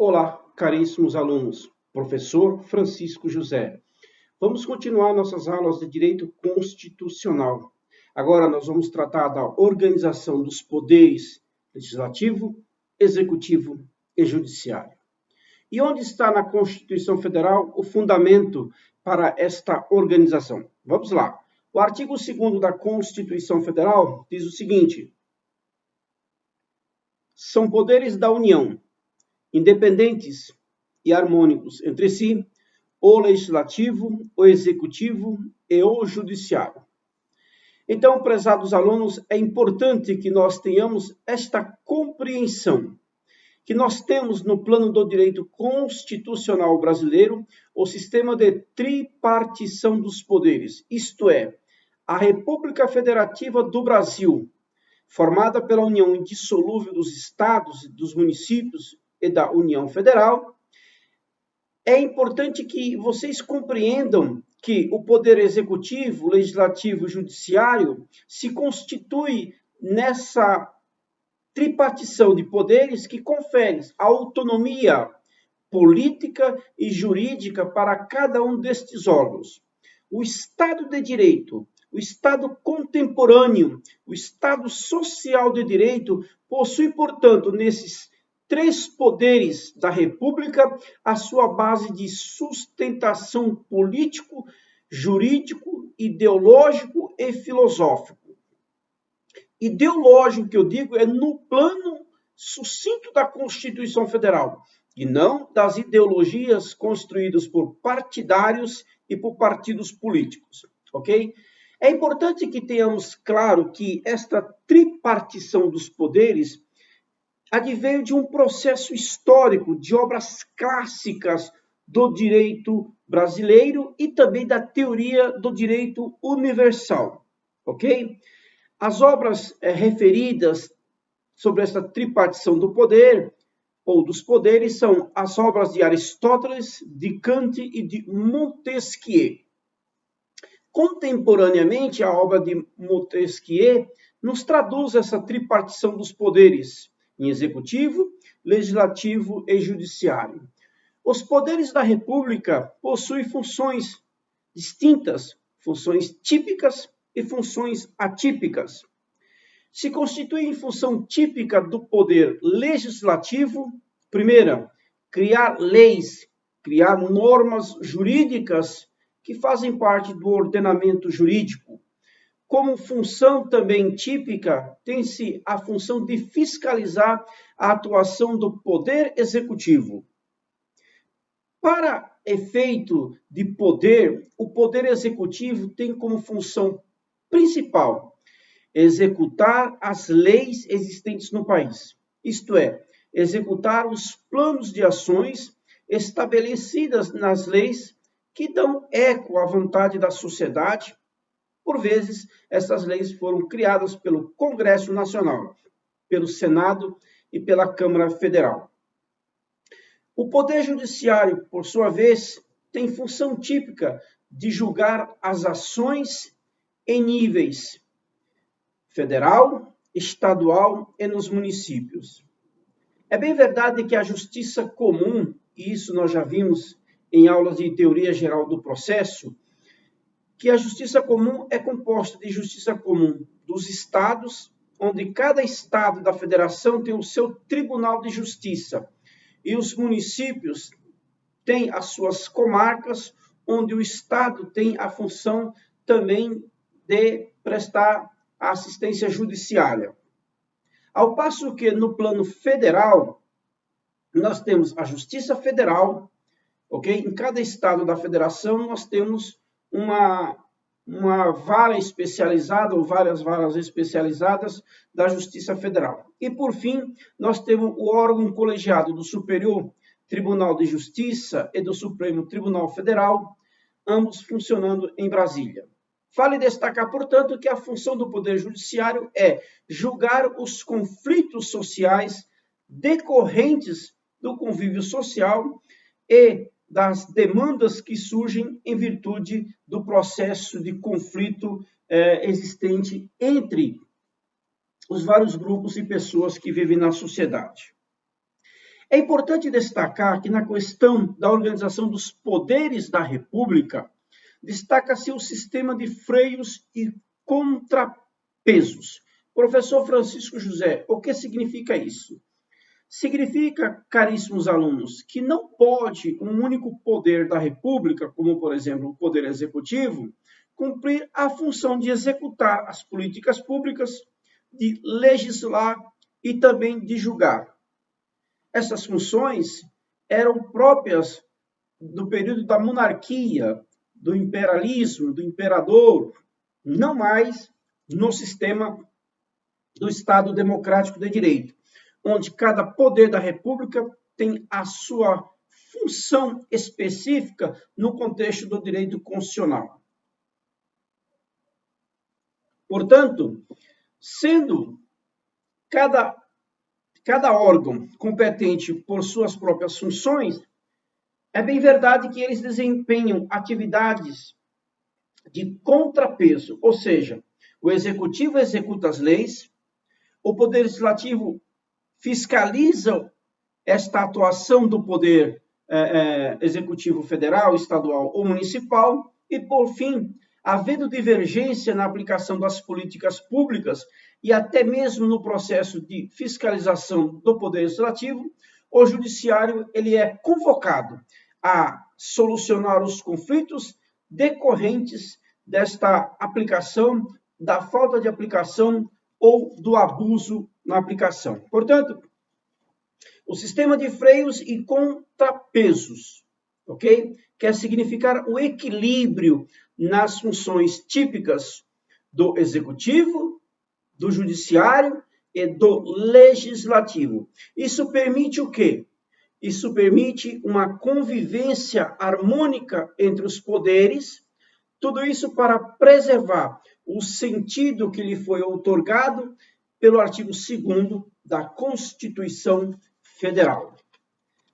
Olá, caríssimos alunos. Professor Francisco José. Vamos continuar nossas aulas de Direito Constitucional. Agora nós vamos tratar da organização dos poderes legislativo, executivo e judiciário. E onde está na Constituição Federal o fundamento para esta organização? Vamos lá. O artigo 2º da Constituição Federal diz o seguinte: são poderes da União, independentes e harmônicos entre si, o legislativo, o executivo e o judiciário. Então, prezados alunos, é importante que nós tenhamos esta compreensão, que nós temos no plano do direito constitucional brasileiro o sistema de tripartição dos poderes, isto é, a República Federativa do Brasil, formada pela união indissolúvel dos estados, dos municípios e da União Federal. É importante que vocês compreendam que o poder executivo, legislativo e judiciário se constitui nessa tripartição de poderes que confere autonomia política e jurídica para cada um destes órgãos. O Estado de Direito, o Estado contemporâneo, o Estado social de direito possui, portanto, nesses três poderes da República a sua base de sustentação político, jurídico, ideológico e filosófico. Ideológico, que eu digo, é no plano sucinto da Constituição Federal, e não das ideologias construídas por partidários e por partidos políticos, ok? É importante que tenhamos claro que esta tripartição dos poderes adveio de um processo histórico de obras clássicas do direito brasileiro e também da teoria do direito universal, ok? As obras referidas sobre essa tripartição do poder ou dos poderes são as obras de Aristóteles, de Kant e de Montesquieu. Contemporaneamente, a obra de Montesquieu nos traduz essa tripartição dos poderes em executivo, legislativo e judiciário. Os poderes da República possuem funções distintas, funções típicas e funções atípicas. Se constituem função típica do poder legislativo, primeira, criar leis, criar normas jurídicas que fazem parte do ordenamento jurídico. Como função também típica, tem-se a função de fiscalizar a atuação do Poder Executivo. Para efeito de poder, o Poder Executivo tem como função principal executar as leis existentes no país, isto é, executar os planos de ações estabelecidas nas leis que dão eco à vontade da sociedade. Por vezes, essas leis foram criadas pelo Congresso Nacional, pelo Senado e pela Câmara Federal. O Poder Judiciário, por sua vez, tem função típica de julgar as ações em níveis federal, estadual e nos municípios. É bem verdade que a justiça comum, e isso nós já vimos em aulas de teoria geral do processo, que a justiça comum é composta de justiça comum dos estados, onde cada estado da federação tem o seu tribunal de justiça, e os municípios têm as suas comarcas, onde o estado tem a função também de prestar a assistência judiciária. Ao passo que no plano federal, nós temos a Justiça Federal, ok? Em cada estado da federação nós temos uma vara especializada ou várias varas especializadas da Justiça Federal. E, por fim, nós temos o órgão colegiado do Superior Tribunal de Justiça e do Supremo Tribunal Federal, ambos funcionando em Brasília. Vale destacar, portanto, que a função do Poder Judiciário é julgar os conflitos sociais decorrentes do convívio social e das demandas que surgem em virtude do processo de conflito existente entre os vários grupos e pessoas que vivem na sociedade. É importante destacar que na questão da organização dos poderes da República, destaca-se o sistema de freios e contrapesos. Professor Francisco José, o que significa isso? Significa, caríssimos alunos, que não pode um único poder da República, como, por exemplo, o Poder Executivo, cumprir a função de executar as políticas públicas, de legislar e também de julgar. Essas funções eram próprias do período da monarquia, do imperialismo, do imperador, não mais no sistema do Estado Democrático de Direito, onde cada poder da República tem a sua função específica no contexto do direito constitucional. Portanto, sendo cada órgão competente por suas próprias funções, é bem verdade que eles desempenham atividades de contrapeso, ou seja, o Executivo executa as leis, o Poder Legislativo fiscaliza esta atuação do Poder Executivo Federal, Estadual ou Municipal, e, por fim, havendo divergência na aplicação das políticas públicas e até mesmo no processo de fiscalização do Poder Legislativo, o Judiciário ele é convocado a solucionar os conflitos decorrentes desta aplicação, da falta de aplicação ou do abuso na aplicação. Portanto, o sistema de freios e contrapesos, ok? Quer significar o equilíbrio nas funções típicas do Executivo, do Judiciário e do Legislativo. Isso permite o quê? Isso permite uma convivência harmônica entre os poderes, tudo isso para preservar o sentido que lhe foi outorgado pelo artigo 2º da Constituição Federal.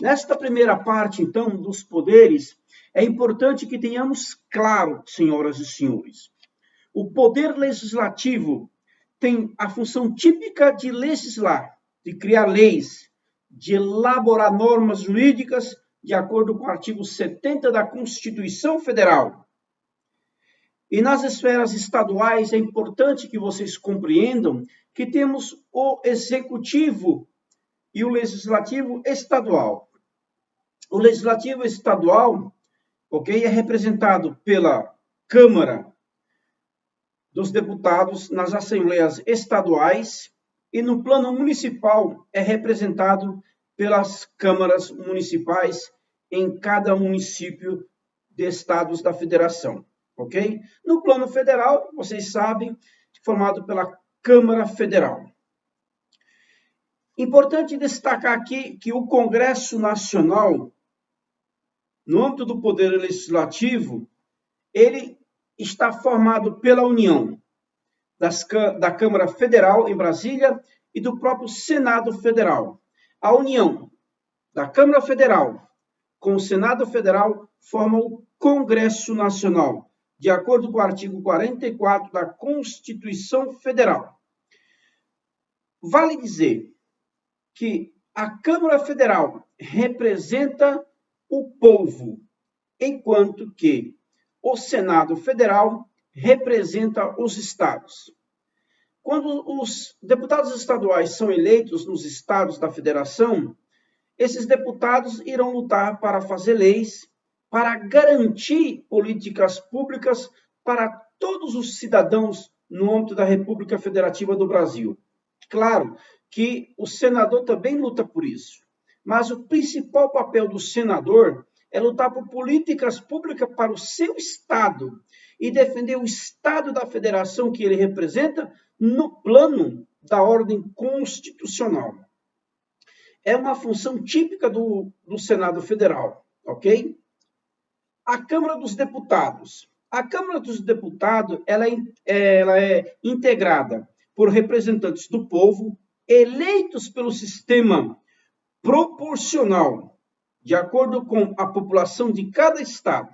Nesta primeira parte, então, dos poderes, é importante que tenhamos claro, senhoras e senhores, o poder legislativo tem a função típica de legislar, de criar leis, de elaborar normas jurídicas de acordo com o artigo 70 da Constituição Federal. E nas esferas estaduais é importante que vocês compreendam que temos o Executivo e o Legislativo Estadual. O Legislativo Estadual, ok, é representado pela Câmara dos Deputados nas Assembleias Estaduais e no plano municipal é representado pelas câmaras municipais em cada município de estados da federação, ok? No plano federal, vocês sabem, formado pela Câmara Federal. Importante destacar aqui que o Congresso Nacional, no âmbito do Poder Legislativo, ele está formado pela união da Câmara Federal em Brasília e do próprio Senado Federal. A união da Câmara Federal com o Senado Federal forma o Congresso Nacional, de acordo com o artigo 44 da Constituição Federal. Vale dizer que a Câmara Federal representa o povo, enquanto que o Senado Federal representa os estados. Quando os deputados estaduais são eleitos nos estados da federação, esses deputados irão lutar para fazer leis, para garantir políticas públicas para todos os cidadãos no âmbito da República Federativa do Brasil. Claro que o senador também luta por isso, mas o principal papel do senador é lutar por políticas públicas para o seu estado e defender o estado da federação que ele representa no plano da ordem constitucional. É uma função típica do Senado Federal, ok? A Câmara dos Deputados. A Câmara dos Deputados ela é integrada por representantes do povo eleitos pelo sistema proporcional, de acordo com a população de cada estado.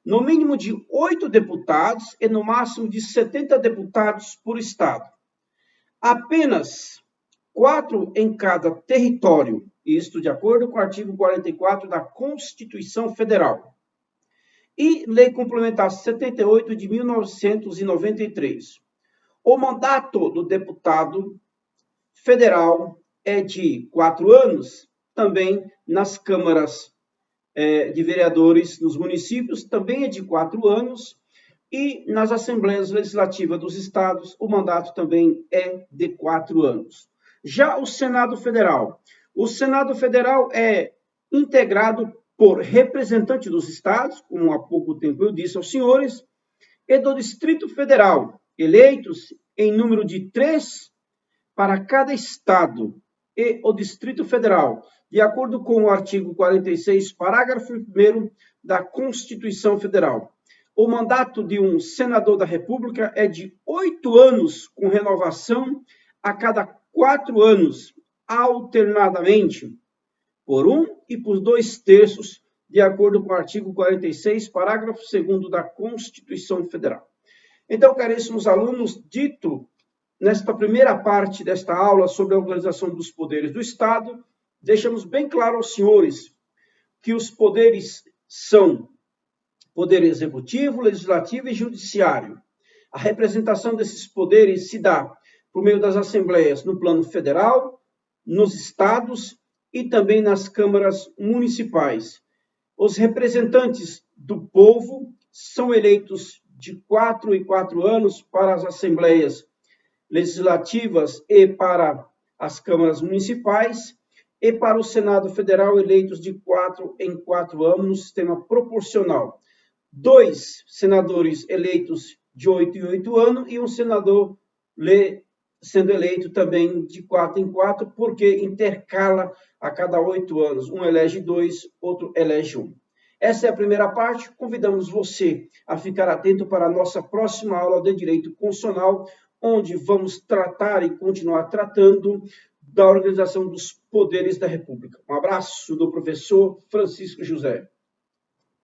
No mínimo de 8 deputados e no máximo de 70 deputados por estado. Apenas 4 em cada território isto de acordo com o artigo 44 da Constituição Federal. E Lei Complementar 78 de 1993. O mandato do deputado federal é de 4 anos, também nas câmaras de vereadores nos municípios também é de 4 anos, e nas assembleias legislativas dos estados o mandato também é de 4 anos. Já o Senado Federal é integrado por representantes dos estados, como há pouco tempo eu disse aos senhores, e do Distrito Federal, eleitos em número de 3 para cada estado, e o Distrito Federal, de acordo com o artigo 46, parágrafo 1º da Constituição Federal. O mandato de um senador da República é de 8 anos, com renovação a cada 4 anos, alternadamente, por 1 e por 2/3, de acordo com o artigo 46, parágrafo 2º da Constituição Federal. Então, caríssimos alunos, dito nesta primeira parte desta aula sobre a organização dos poderes do Estado, deixamos bem claro aos senhores que os poderes são poder executivo, legislativo e judiciário. A representação desses poderes se dá por meio das assembleias no plano federal, nos estados e também nas câmaras municipais. Os representantes do povo são eleitos de 4 em 4 anos para as assembleias legislativas e para as câmaras municipais, e para o Senado Federal, eleitos de 4 em 4 anos no sistema proporcional. 2 senadores eleitos de 8 em 8 anos e um senador sendo eleito também de 4 em 4, porque intercala a cada 8 anos. Um elege 2, outro elege 1. Essa é a primeira parte. Convidamos você a ficar atento para a nossa próxima aula de Direito Constitucional, onde vamos tratar e continuar tratando da organização dos poderes da República. Um abraço do professor Francisco José.